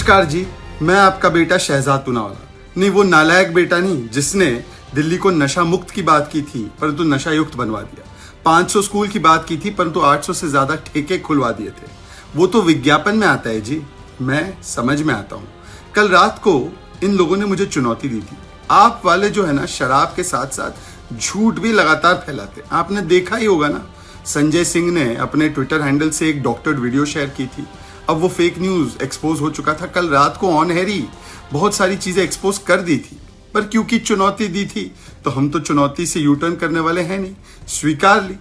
नमस्कार जी, मैं आपका बेटा शहजाद पूनावाला। नहीं, वो नालायक बेटा नहीं जिसने दिल्ली को नशा मुक्त की बात की थी परंतु नशा युक्त बनवा दिया। 500 स्कूल की बात की थी परंतु 800 से ज्यादा ठेके खुलवा दिए थे। वो तो विज्ञापन में आता है जी, मैं समझ में आता हूँ। कल रात को इन लोगों ने मुझे चुनौती दी थी। आप वाले जो है ना, शराब के साथ साथ झूठ भी लगातार फैलाते। आपने देखा ही होगा ना, संजय सिंह ने अपने ट्विटर हैंडल से एक डॉक्टर्ड वीडियो शेयर की थी। अब वो फेक न्यूज एक्सपोज हो चुका था। कल रात को ऑन एयर ही बहुत सारी चीजें एक्सपोज कर दी थी, पर क्योंकि चुनौती दी थी तो हम तो चुनौती से यू टर्न करने वाले हैं नहीं, स्वीकार ली।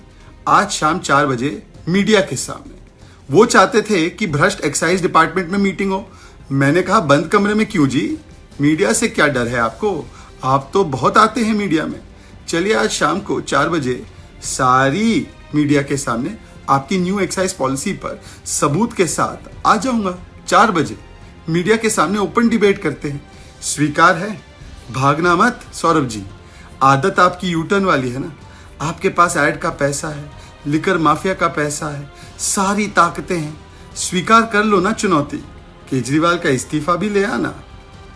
आज शाम 4 बजे मीडिया के सामने वो चाहते थे कि भ्रष्ट एक्साइज डिपार्टमेंट में मीटिंग हो। मैंने कहा बंद कमरे में क्यों जी, मीडिया से क्या डर है आपको, आप तो बहुत आते हैं मीडिया में। चलिए आज शाम को 4 बजे सारी मीडिया के सामने आपकी न्यू एक्साइज पॉलिसी पर सबूत के साथ आ जाऊंगा। 4 बजे मीडिया के सामने ओपन डिबेट करते हैं, स्वीकार है? भागना मत सौरभ जी, आदत आपकी यू टर्न वाली है ना। आपके पास ऐड का पैसा है, लिकर माफिया का पैसा है, सारी ताकतें हैं, स्वीकार कर लो ना चुनौती। केजरीवाल का इस्तीफा भी ले आना।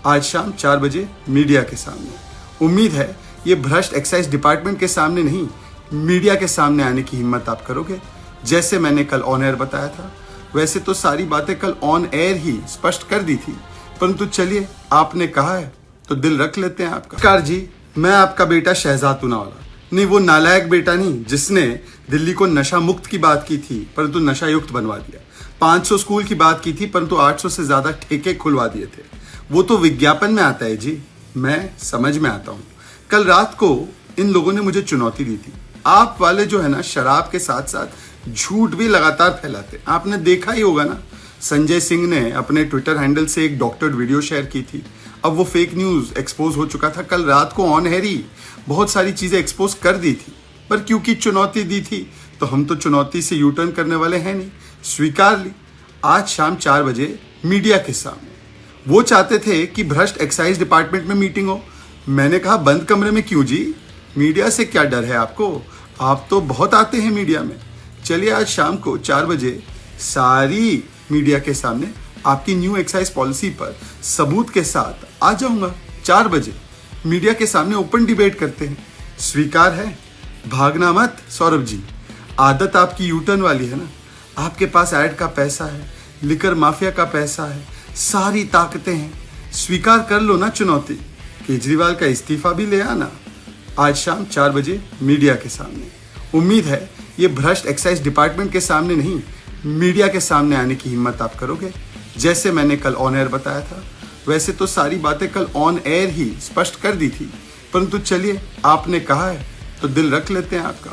आज शाम 4 बजे मीडिया के सामने। उम्मीद है ये भ्रष्ट एक्साइज डिपार्टमेंट के सामने नहीं, मीडिया के सामने आने की हिम्मत आप करोगे। जैसे मैंने कल ऑन एयर बताया था, वैसे तो सारी बातें कल ऑन एयर ही स्पष्ट कर दी थी, परंतु चलिए आपने कहा है तो दिल रख लेते हैं आपका। नमस्कार जी, मैं आपका बेटा शहजाद पूनावाला। नहीं, वो नालायक बेटा नहीं जिसने दिल्ली को नशा मुक्त की बात की थी परंतु नशा युक्त बनवा दिया। 500 स्कूल की बात की थी परंतु 800 से ज्यादा ठेके खुलवा दिए थे। वो तो विज्ञापन में आता है जी, मैं समझ में आता हूँ। कल रात को इन लोगों ने मुझे चुनौती दी थी। आप वाले जो है ना, शराब के साथ साथ झूठ भी लगातार फैलाते। आपने देखा ही होगा ना, संजय सिंह ने अपने ट्विटर हैंडल से एक डॉक्टर्ड वीडियो शेयर की थी। अब वो फेक न्यूज एक्सपोज हो चुका था। कल रात को ऑन एयर ही बहुत सारी चीजें एक्सपोज कर दी थी, पर क्योंकि चुनौती दी थी तो हम तो चुनौती से यू टर्न करने वाले हैं नहीं, स्वीकार ली। आज शाम 4 बजे मीडिया के सामने वो चाहते थे कि भ्रष्ट एक्साइज डिपार्टमेंट में मीटिंग हो। मैंने कहा बंद कमरे में क्यों जी, मीडिया से क्या डर है आपको, आप तो बहुत आते हैं मीडिया में। चलिए आज शाम को 4 बजे सारी मीडिया के सामने आपकी न्यू एक्साइज पॉलिसी पर सबूत के साथ आ जाऊंगा। 4 बजे मीडिया के सामने ओपन डिबेट करते हैं, स्वीकार है? भागना मत सौरभ जी, आदत आपकी यू टर्न वाली है ना। आपके पास ऐड का पैसा है, लिकर माफिया का पैसा है, सारी ताकतें हैं, स्वीकार कर लो ना चुनौती। केजरीवाल का इस्तीफा भी ले आना। आज शाम 4 बजे मीडिया के सामने। उम्मीद है ये भ्रष्ट एक्साइज डिपार्टमेंट के सामने नहीं, मीडिया के सामने आने की हिम्मत आप करोगे। जैसे मैंने कल ऑन एयर बताया था, वैसे तो सारी बातें कल ऑन एयर ही स्पष्ट कर दी थी, परंतु चलिए आपने कहा है तो दिल रख लेते हैं आपका।